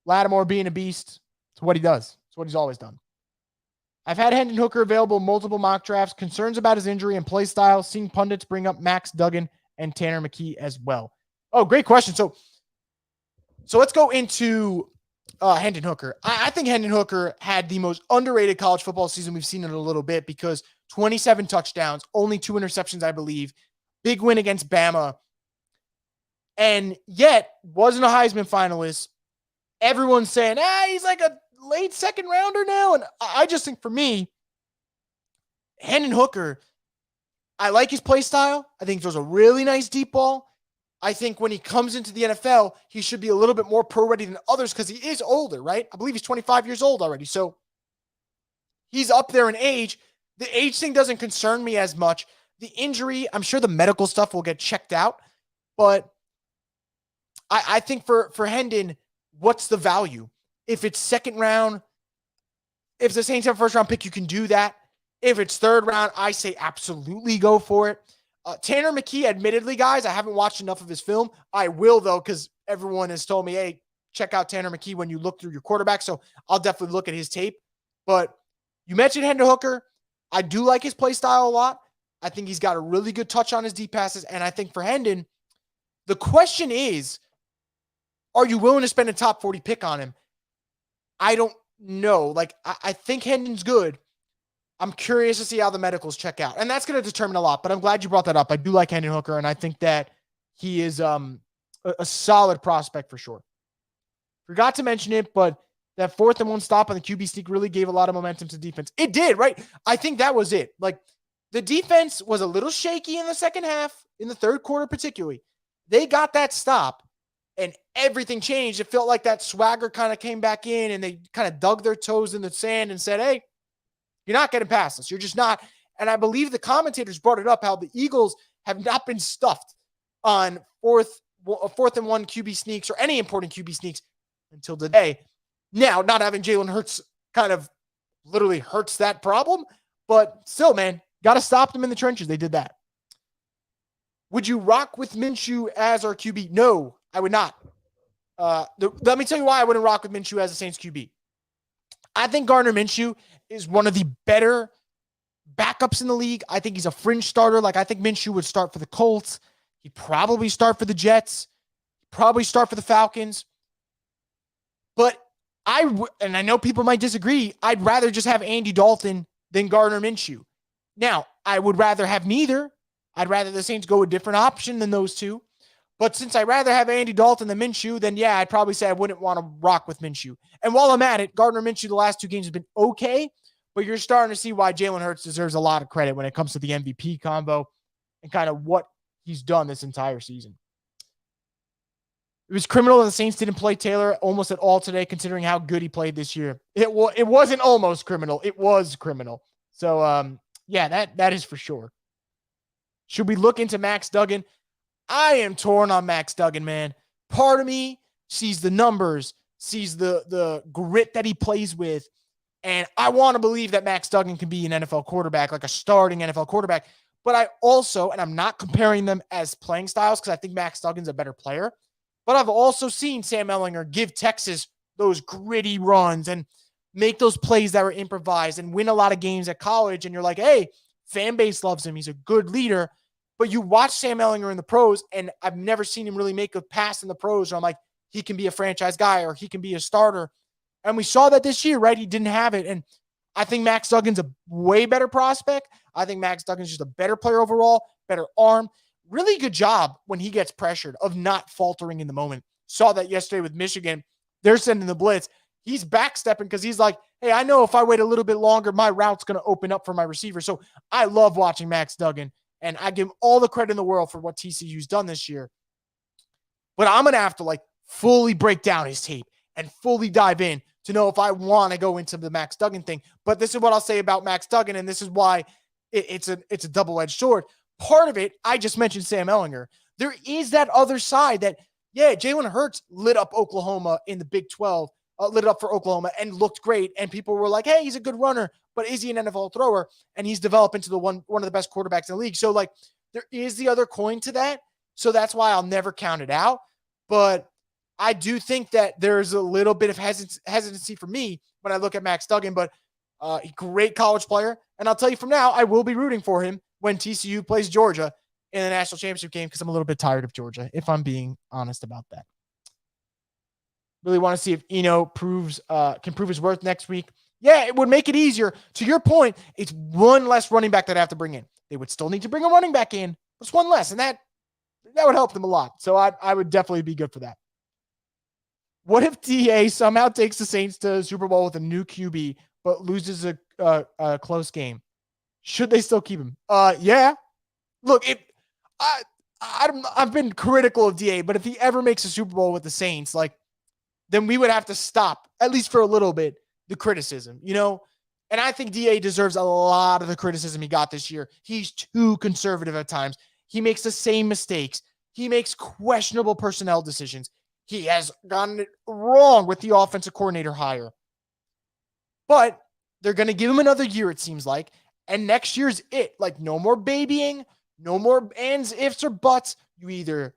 Lattimore being a beast. It's what he does. It's what he's always done. I've had Hendon Hooker available in multiple mock drafts. Concerns about his injury and play style. Seeing pundits bring up Max Duggan and Tanner McKee as well. Oh, great question. So let's go into Hendon Hooker. I think Hendon Hooker had the most underrated college football season we've seen in a little bit because 27 touchdowns, only 2 interceptions, I believe. Big win against Bama. And yet wasn't a Heisman finalist. Everyone's saying, he's like a late second rounder now. And I just think for me, Hendon Hooker, I like his play style. I think he throws a really nice deep ball. I think when he comes into the NFL, he should be a little bit more pro ready than others because he is older, right? I believe he's 25 years old already. So he's up there in age. The age thing doesn't concern me as much. The injury, I'm sure the medical stuff will get checked out, but I think for Hendon, what's the value? If it's second round, if the Saints have a first round pick, you can do that. If it's third round, I say absolutely go for it. Tanner McKee, admittedly, guys, I haven't watched enough of his film. I will, though, because everyone has told me, hey, check out Tanner McKee when you look through your quarterback. So I'll definitely look at his tape. But you mentioned Hendon Hooker. I do like his play style a lot. I think he's got a really good touch on his deep passes. And I think for Hendon, the question is, are you willing to spend a top 40 pick on him? I don't know. Like, I think Hendon's good. I'm curious to see how the medicals check out. And that's going to determine a lot. But I'm glad you brought that up. I do like Hendon Hooker, and I think that he is a solid prospect for sure. Forgot to mention it, but that 4th and 1 stop on the QB sneak really gave a lot of momentum to defense. It did, right? I think that was it. Like, the defense was a little shaky in the second half, in the third quarter particularly. They got that stop, and everything changed. It felt like that swagger kind of came back in, and they kind of dug their toes in the sand and said, hey, you're not getting past us. You're just not. And I believe the commentators brought it up, how the Eagles have not been stuffed on 4th and 1 QB sneaks or any important QB sneaks until today. Now, not having Jalen Hurts kind of literally hurts that problem, but still, man, got to stop them in the trenches. They did that. Would you rock with Minshew as our QB? No, I would not. Let me tell you why I wouldn't rock with Minshew as a Saints QB. I think Gardner Minshew is one of the better backups in the league. I think he's a fringe starter. Like, I think Minshew would start for the Colts. He'd probably start for the Jets. Probably start for the Falcons. But and I know people might disagree, I'd rather just have Andy Dalton than Gardner Minshew. Now, I would rather have neither. I'd rather the Saints go a different option than those two. But since I'd rather have Andy Dalton than Minshew, then yeah, I'd probably say I wouldn't want to rock with Minshew. And while I'm at it, Gardner Minshew the last 2 games has been okay, but you're starting to see why Jalen Hurts deserves a lot of credit when it comes to the MVP combo and kind of what he's done this entire season. It was criminal that the Saints didn't play Taylor almost at all today, considering how good he played this year. It wasn't almost criminal. It was criminal. So, yeah, that is for sure. Should we look into Max Duggan? I am torn on Max Duggan, man. Part of me sees the numbers, sees the grit that he plays with, and I want to believe that Max Duggan can be an NFL quarterback, like a starting NFL quarterback. But I also, and I'm not comparing them as playing styles because I think Max Duggan's a better player, but I've also seen Sam Ehlinger give Texas those gritty runs and make those plays that were improvised and win a lot of games at college. And you're like, hey, fan base loves him. He's a good leader. But you watch Sam Ehlinger in the pros, and I've never seen him really make a pass in the pros where I'm like, he can be a franchise guy or he can be a starter. And we saw that this year, right? He didn't have it. And I think Max Duggan's a way better prospect. I think Max Duggan's just a better player overall, better arm. Really good job when he gets pressured of not faltering in the moment. Saw that yesterday with Michigan. They're sending the blitz. He's backstepping because he's like, hey, I know if I wait a little bit longer, my route's going to open up for my receiver. So I love watching Max Duggan. And I give him all the credit in the world for what TCU's done this year. But I'm going to have to fully break down his tape and fully dive in to know if I want to go into the Max Duggan thing. But this is what I'll say about Max Duggan, and this is why it's a double-edged sword. Part of it, I just mentioned Sam Ehlinger. There is that other side that, yeah, Jalen Hurts lit up Oklahoma in the Big 12, lit it up for Oklahoma and looked great. And people were like, hey, he's a good runner. But is he an NFL thrower? And he's developed into one of the best quarterbacks in the league. So, there is the other coin to that. So that's why I'll never count it out. But I do think that there's a little bit of hesitancy for me when I look at Max Duggan. But great college player. And I'll tell you from now, I will be rooting for him when TCU plays Georgia in the national championship game because I'm a little bit tired of Georgia, if I'm being honest about that. Really want to see if Eno can prove his worth next week. Yeah, it would make it easier. To your point, it's one less running back that I have to bring in. They would still need to bring a running back in. It's one less, and that would help them a lot. So I would definitely be good for that. What if DA somehow takes the Saints to the Super Bowl with a new QB, but loses a close game? Should they still keep him? Yeah. Look, I've been critical of DA, but if he ever makes a Super Bowl with the Saints, then we would have to stop, at least for a little bit, the criticism, And I think DA deserves a lot of the criticism he got this year. He's too conservative at times. He makes the same mistakes. He makes questionable personnel decisions. He has gotten it wrong with the offensive coordinator hire. But they're going to give him another year, it seems like. And next year's it. Like, no more babying, no more ands, ifs, or buts. You either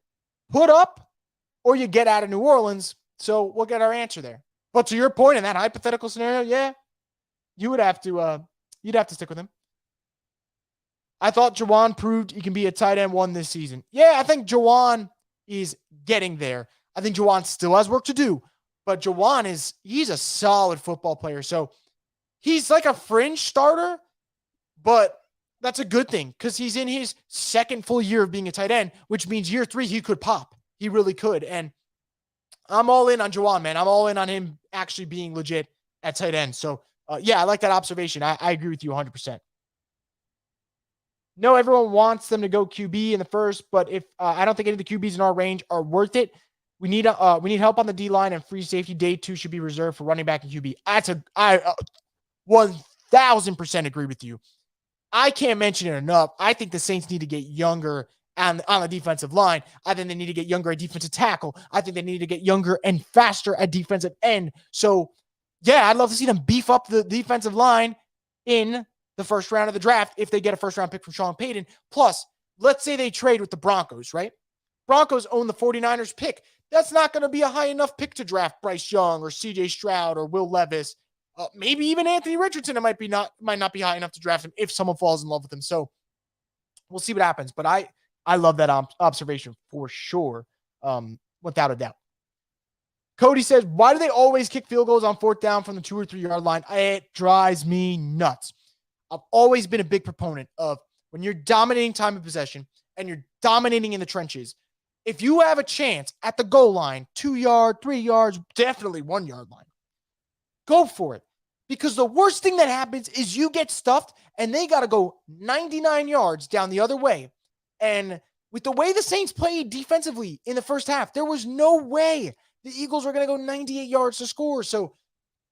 put up or you get out of New Orleans. So we'll get our answer there. But to your point, in that hypothetical scenario, yeah, you would have to, you'd have to stick with him. I thought Juwan proved he can be a tight end one this season. Yeah, I think Juwan is getting there. I think Juwan still has work to do, but Juwan he's a solid football player. So he's like a fringe starter, but that's a good thing because he's in his second full year of being a tight end, which means year 3, he could pop. He really could. And I'm all in on Juwan, man. I'm all in on him actually being legit at tight end. So yeah, I like that observation. I agree with you 100%. No, everyone wants them to go QB in the first, but if I don't think any of the QBs in our range are worth it. We need help on the D line, and free safety day 2 should be reserved for running back and QB. I 1000% agree with you. I can't mention it enough. I think the Saints need to get younger on the defensive line. I think they need to get younger at defensive tackle. I think they need to get younger and faster at defensive end. So, yeah, I'd love to see them beef up the defensive line in the first round of the draft if they get a first-round pick from Sean Payton. Plus, let's say they trade with the Broncos, right? Broncos own the 49ers pick. That's not going to be a high enough pick to draft Bryce Young or CJ Stroud or Will Levis. Maybe even Anthony Richardson. It might not be high enough to draft him if someone falls in love with him. So we'll see what happens. But I love that observation for sure, without a doubt. Cody says, why do they always kick field goals on 4th down from the 2 or 3 yard line? It drives me nuts. I've always been a big proponent of when you're dominating time of possession and you're dominating in the trenches, if you have a chance at the goal line, 2 yard, 3 yards, definitely 1 yard line, go for it. Because the worst thing that happens is you get stuffed and they got to go 99 yards down the other way. And with the way the Saints played defensively in the first half, there was no way the Eagles were going to go 98 yards to score. So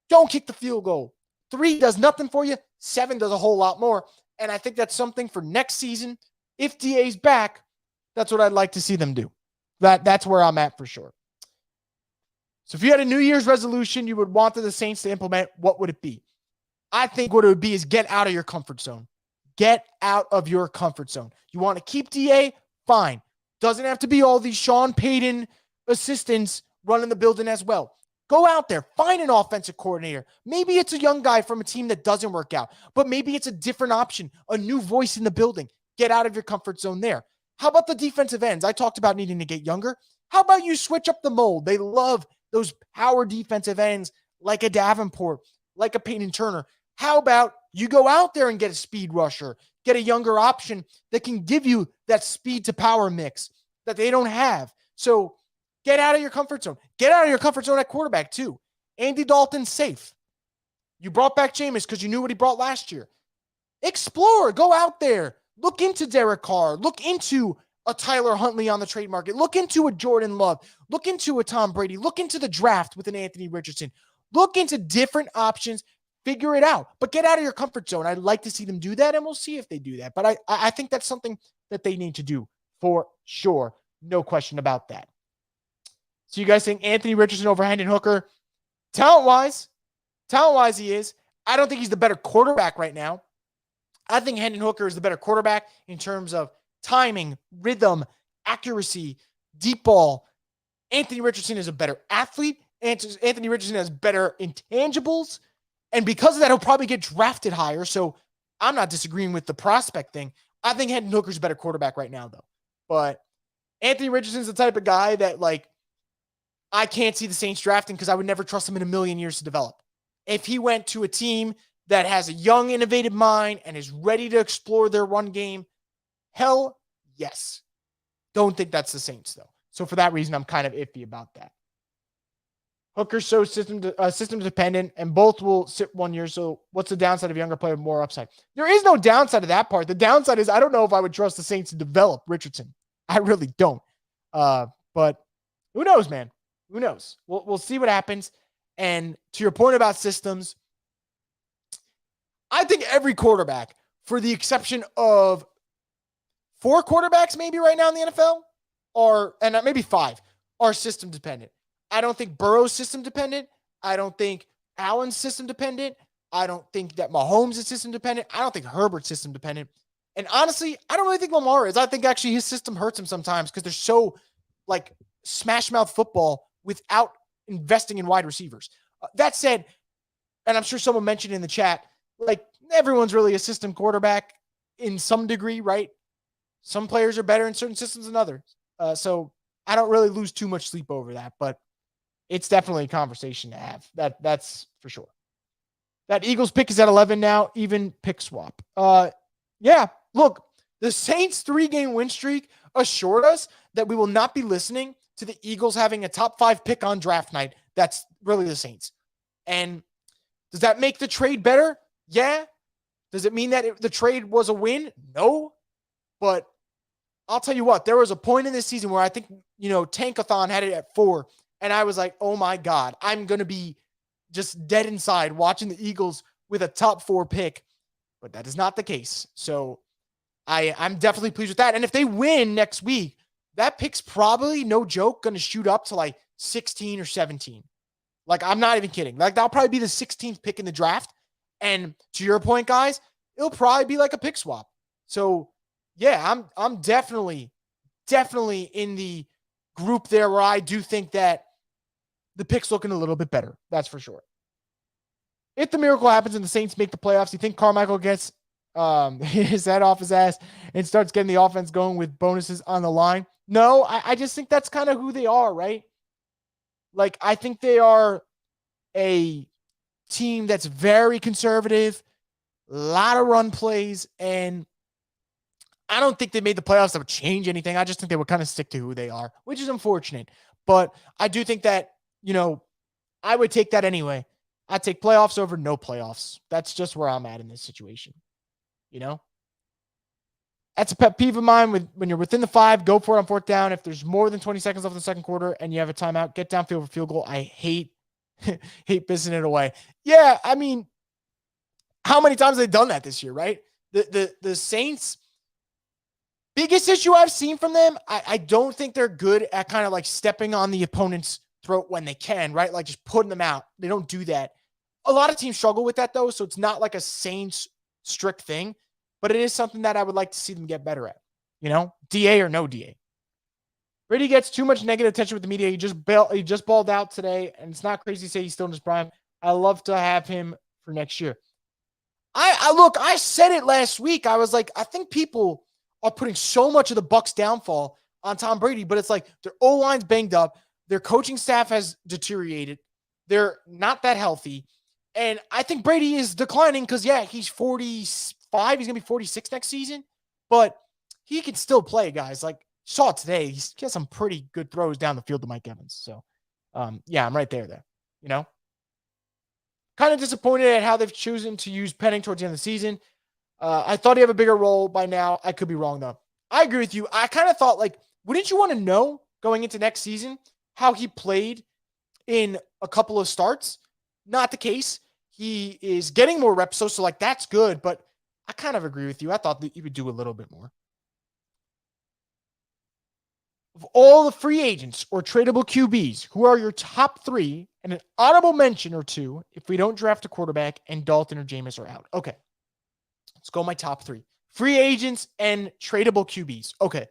don't kick the field goal. 3 does nothing for you. 7 does a whole lot more. And I think that's something for next season. If DA's back, that's what I'd like to see them do. That's where I'm at for sure. So if you had a New Year's resolution you would want the Saints to implement, what would it be? I think what it would be is get out of your comfort zone. Get out of your comfort zone. You want to keep DA? Fine. Doesn't have to be all these Sean Payton assistants running the building as well. Go out there, find an offensive coordinator. Maybe it's a young guy from a team that doesn't work out, but maybe it's a different option, a new voice in the building. Get out of your comfort zone there. How about the defensive ends? I talked about needing to get younger. How about you switch up the mold? They love those power defensive ends like a Davenport, like a Peyton Turner. How about you go out there and get a speed rusher, get a younger option that can give you that speed to power mix that they don't have. So get out of your comfort zone. Get out of your comfort zone at quarterback too. Andy Dalton's safe. You brought back Jameis because you knew what he brought last year. Explore. Go out there. Look into Derek Carr. Look into a Tyler Huntley on the trade market. Look into a Jordan Love. Look into a Tom Brady. Look into the draft with an Anthony Richardson. Look into different options. Figure it out. But get out of your comfort zone. I'd like to see them do that, and we'll see if they do that. But I think that's something that they need to do for sure. No question about that. So you guys think Anthony Richardson over Hendon Hooker? Talent-wise, he is. I don't think he's the better quarterback right now. I think Hendon Hooker is the better quarterback in terms of timing, rhythm, accuracy, deep ball. Anthony Richardson is a better athlete. Anthony Richardson has better intangibles. And because of that, he'll probably get drafted higher. So I'm not disagreeing with the prospect thing. I think Hendon Hooker's a better quarterback right now, though. But Anthony Richardson's the type of guy that, like, I can't see the Saints drafting because I would never trust him in a million years to develop. If he went to a team that has a young, innovative mind and is ready to explore their run game, hell yes. Don't think that's the Saints, though. So for that reason, I'm kind of iffy about that. Hooker's so system dependent, and both will sit 1 year. So what's the downside of a younger player with more upside? There is no downside to that part. The downside is I don't know if I would trust the Saints to develop Richardson. I really don't. But who knows, man? Who knows? We'll see what happens. And to your point about systems, I think every quarterback, for the exception of 4 quarterbacks maybe right now in the NFL, are, and maybe 5, are system dependent. I don't think Burrow's system dependent. I don't think Allen's system dependent. I don't think that Mahomes is system dependent. I don't think Herbert's system dependent. And honestly, I don't really think Lamar is. I think actually his system hurts him sometimes because they're so like smash mouth football without investing in wide receivers. That said, and I'm sure someone mentioned in the chat, like everyone's really a system quarterback in some degree, right? Some players are better in certain systems than others. So I don't really lose too much sleep over that, but it's definitely a conversation to have. That's for sure. That Eagles pick is at 11 now, even pick swap. Yeah, look, the Saints 3-game win streak assured us that we will not be listening to the Eagles having a top 5 pick on draft night. That's really the Saints. And does that make the trade better? Yeah. Does it mean that the trade was a win? No. But I'll tell you what, there was a point in this season where I think, Tankathon had it at 4, and I was like, oh my God, I'm going to be just dead inside watching the Eagles with a top 4 pick. But that is not the case. So I'm definitely pleased with that. And if they win next week, that pick's probably, no joke, going to shoot up to like 16 or 17. Like, I'm not even kidding. Like, that'll probably be the 16th pick in the draft. And to your point, guys, it'll probably be like a pick swap. So, yeah, I'm definitely in the group there where I do think that the pick's looking a little bit better. That's for sure. If the miracle happens and the Saints make the playoffs, you think Carmichael gets his head off his ass and starts getting the offense going with bonuses on the line? No, I just think that's kind of who they are, right? Like, I think they are a team that's very conservative, a lot of run plays, and I don't think they made the playoffs that would change anything. I just think they would kind of stick to who they are, which is unfortunate. But I do think that, I would take that anyway. I'd take playoffs over no playoffs. That's just where I'm at in this situation. That's a pet peeve of mine. When you're within the 5, go for it on 4th down. If there's more than 20 seconds left in the second quarter and you have a timeout, get downfield for field goal. I hate pissing it away. Yeah, I mean, how many times have they done that this year, right? The Saints, biggest issue I've seen from them, I don't think they're good at kind of like stepping on the opponent's throat when they can, right? Like just putting them out. They don't do that. A lot of teams struggle with that though, so it's not like a Saints strict thing, but it is something that I would like to see them get better at. DA or no DA. Brady gets too much negative attention with the media. He just balled out today, and it's not crazy to say he's still in his prime. I love to have him for next year. I said it last week. I was like, I think people are putting so much of the Bucs' downfall on Tom Brady, but it's like their O-line's banged up. Their coaching staff has deteriorated. They're not that healthy. And I think Brady is declining because, yeah, he's 45. He's going to be 46 next season. But he can still play, guys. Like, saw it today. He has some pretty good throws down the field to Mike Evans. So, yeah, I'm right there. Kind of disappointed at how they've chosen to use Penning towards the end of the season. I thought he'd have a bigger role by now. I could be wrong, though. I agree with you. I kind of thought, like, wouldn't you want to know going into next season how he played in a couple of starts? Not the case. He is getting more reps, so like, that's good, but I kind of agree with you. I thought that he would do a little bit more. Of all the free agents or tradable QBs, who are your top 3 and an honorable mention or 2 if we don't draft a quarterback and Dalton or Jameis are out? Okay. Let's go my top 3. Free agents and tradable QBs. Okay.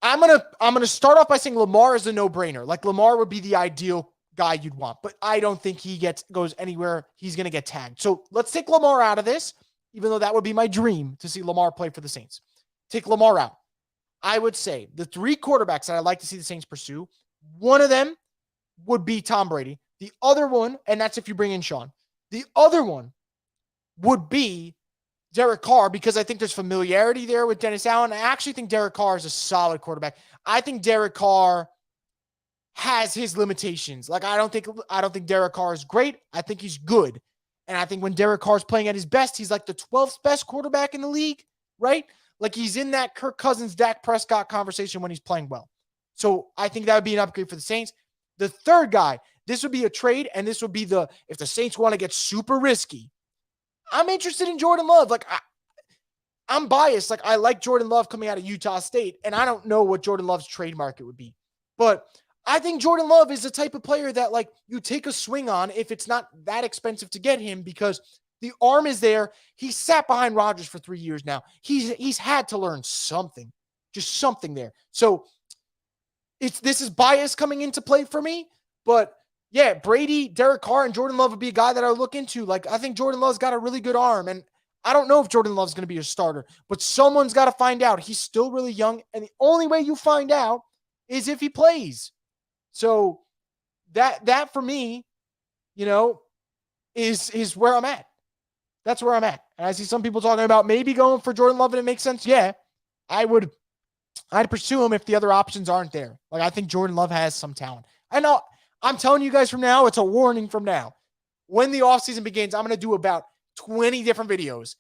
I'm gonna start off by saying Lamar is a no-brainer. Like, Lamar would be the ideal guy you'd want, but I don't think he goes anywhere. He's gonna get tagged. So let's take Lamar out of this, even though that would be my dream to see Lamar play for the Saints. Take Lamar out. I would say the 3 quarterbacks that I'd like to see the Saints pursue, one of them would be Tom Brady. The other one, and that's if you bring in Sean. The other one would be Derek Carr, because I think there's familiarity there with Dennis Allen. I actually think Derek Carr is a solid quarterback. I think Derek Carr has his limitations. Like, I don't think Derek Carr is great. I think he's good. And I think when Derek Carr is playing at his best, he's like the 12th best quarterback in the league, right? Like, he's in that Kirk Cousins, Dak Prescott conversation when he's playing well. So I think that would be an upgrade for the Saints. The third guy, this would be a trade, and this would be if the Saints want to get super risky, I'm interested in Jordan Love. Like, I'm biased. Like, I like Jordan Love coming out of Utah State, and I don't know what Jordan Love's trade market would be. But I think Jordan Love is the type of player that, like, you take a swing on if it's not that expensive to get him because the arm is there. He sat behind Rodgers for 3 years now. He's had to learn something, just something there. So this is bias coming into play for me, but yeah, Brady, Derek Carr, and Jordan Love would be a guy that I would look into. Like, I think Jordan Love's got a really good arm, and I don't know if Jordan Love's going to be a starter, but someone's got to find out. He's still really young, and the only way you find out is if he plays. So that for me, is where I'm at. That's where I'm at. And I see some people talking about maybe going for Jordan Love, and it makes sense. Yeah, I'd pursue him if the other options aren't there. Like, I think Jordan Love has some talent. I know. I'm telling you guys from now, it's a warning from now. When the offseason begins, I'm going to do about 20 different videos,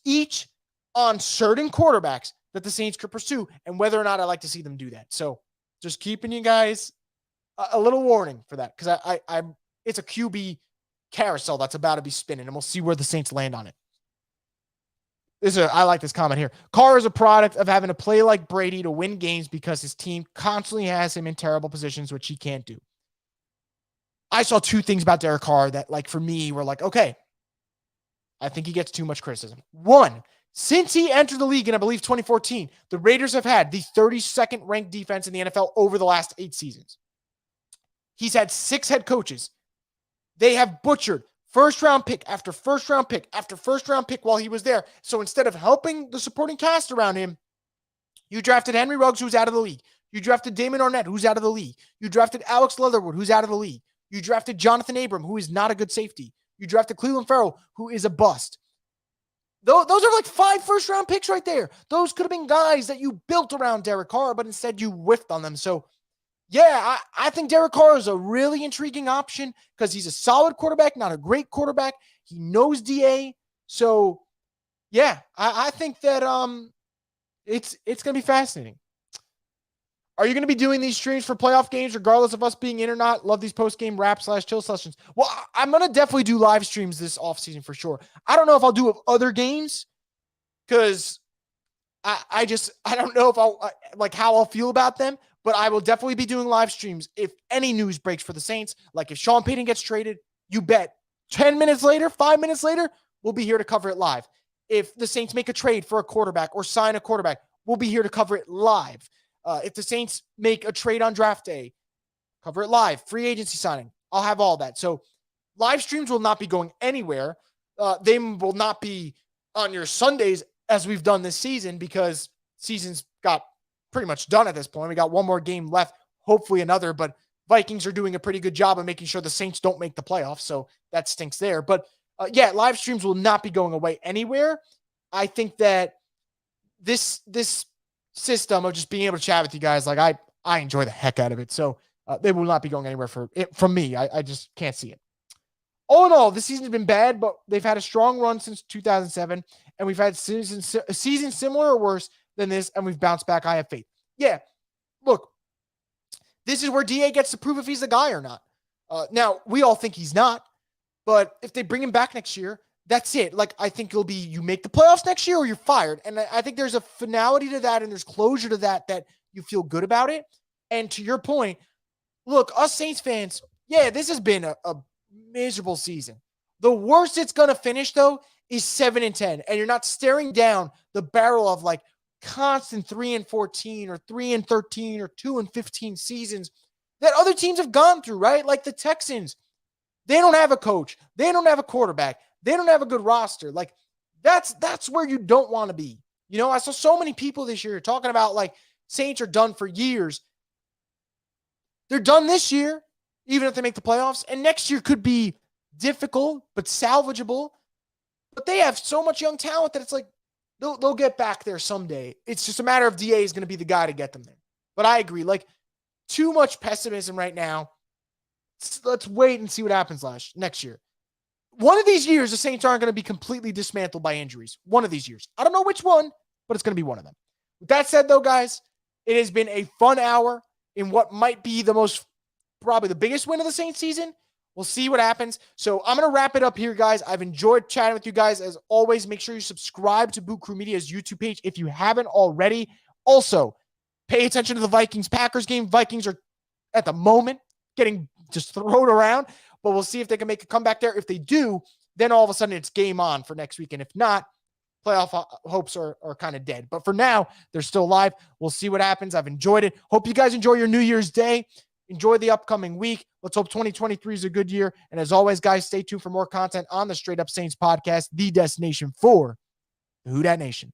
each on certain quarterbacks that the Saints could pursue and whether or not I like to see them do that. So just keeping you guys a little warning for that, because it's a QB carousel that's about to be spinning, and we'll see where the Saints land on it. I like this comment here. Carr is a product of having to play like Brady to win games because his team constantly has him in terrible positions, which he can't do. I saw two things about Derek Carr that, like, for me were like, okay, I think he gets too much criticism. One, since he entered the league in, I believe, 2014, the Raiders have had the 32nd ranked defense in the NFL over the last 8 seasons. He's had 6 head coaches. They have butchered first-round pick after first-round pick after first-round pick while he was there. So instead of helping the supporting cast around him, you drafted Henry Ruggs, who's out of the league. You drafted Damon Arnett, who's out of the league. You drafted Alex Leatherwood, who's out of the league. You drafted Jonathan Abram, who is not a good safety. You drafted Cleveland Farrell, who is a bust. Those are like 5 first-round picks right there. Those could have been guys that you built around Derek Carr, but instead you whiffed on them. So, yeah, I think Derek Carr is a really intriguing option because he's a solid quarterback, not a great quarterback. He knows DA. So, yeah, I think that it's going to be fascinating. Are you going to be doing these streams for playoff games regardless of us being in or not? Love these post-game rap/chill sessions. Well, I'm going to definitely do live streams this offseason for sure. I don't know if I'll do other games because I don't know if how I'll feel about them, but I will definitely be doing live streams if any news breaks for the Saints. Like if Sean Payton gets traded, you bet 10 minutes later, 5 minutes later, we'll be here to cover it live. If the Saints make a trade for a quarterback or sign a quarterback, we'll be here to cover it live. If the Saints make a trade on draft day, cover it live. Free agency signing, I'll have all that. So live streams will not be going anywhere. They will not be on your Sundays as we've done this season because season's got pretty much done at this point. We got one more game left, hopefully another, but Vikings are doing a pretty good job of making sure the Saints don't make the playoffs, so that stinks there. But yeah, live streams will not be going away anywhere. I think that this system of just being able to chat with you guys, like I enjoy the heck out of it. So they will not be going anywhere from me. I just can't see it. All in all, this season's been bad, but they've had a strong run since 2007, and we've had a season similar or worse than this, and we've bounced back. I have faith. Yeah, look, this is where DA gets to prove if he's the guy or not. Now, we all think he's not, but if they bring him back next year, that's it. Like, I think it'll be you make the playoffs next year or you're fired. And I think there's a finality to that and there's closure to that you feel good about it. And to your point, look, us Saints fans, yeah, this has been a miserable season. The worst it's going to finish, though, is 7-10. And you're not staring down the barrel of like constant 3-14 or 3-13 or 2-15 seasons that other teams have gone through, right? Like the Texans, they don't have a coach. They don't have a quarterback. They don't have a good roster. Like that's where you don't want to be. You know, I saw so many people this year talking about like Saints are done for years. They're done this year, even if they make the playoffs. And next year could be difficult, but salvageable. But they have so much young talent that it's like they'll get back there someday. It's just a matter of DA is going to be the guy to get them there. But I agree. Like too much pessimism right now. Let's wait and see what happens next year. One of these years, the Saints aren't going to be completely dismantled by injuries. One of these years. I don't know which one, but it's going to be one of them. With that said, though, guys, it has been a fun hour in what might be probably the biggest win of the Saints season. We'll see what happens. So I'm going to wrap it up here, guys. I've enjoyed chatting with you guys. As always, make sure you subscribe to Boot Crew Media's YouTube page if you haven't already. Also, pay attention to the Vikings-Packers game. Vikings are, at the moment, getting just thrown around, but we'll see if they can make a comeback there. If they do, then all of a sudden it's game on for next week. And if not, playoff hopes are kind of dead. But for now, they're still alive. We'll see what happens. I've enjoyed it. Hope you guys enjoy your New Year's Day. Enjoy the upcoming week. Let's hope 2023 is a good year. And as always, guys, stay tuned for more content on the Straight Up Saints podcast, the destination for the Who Dat Nation.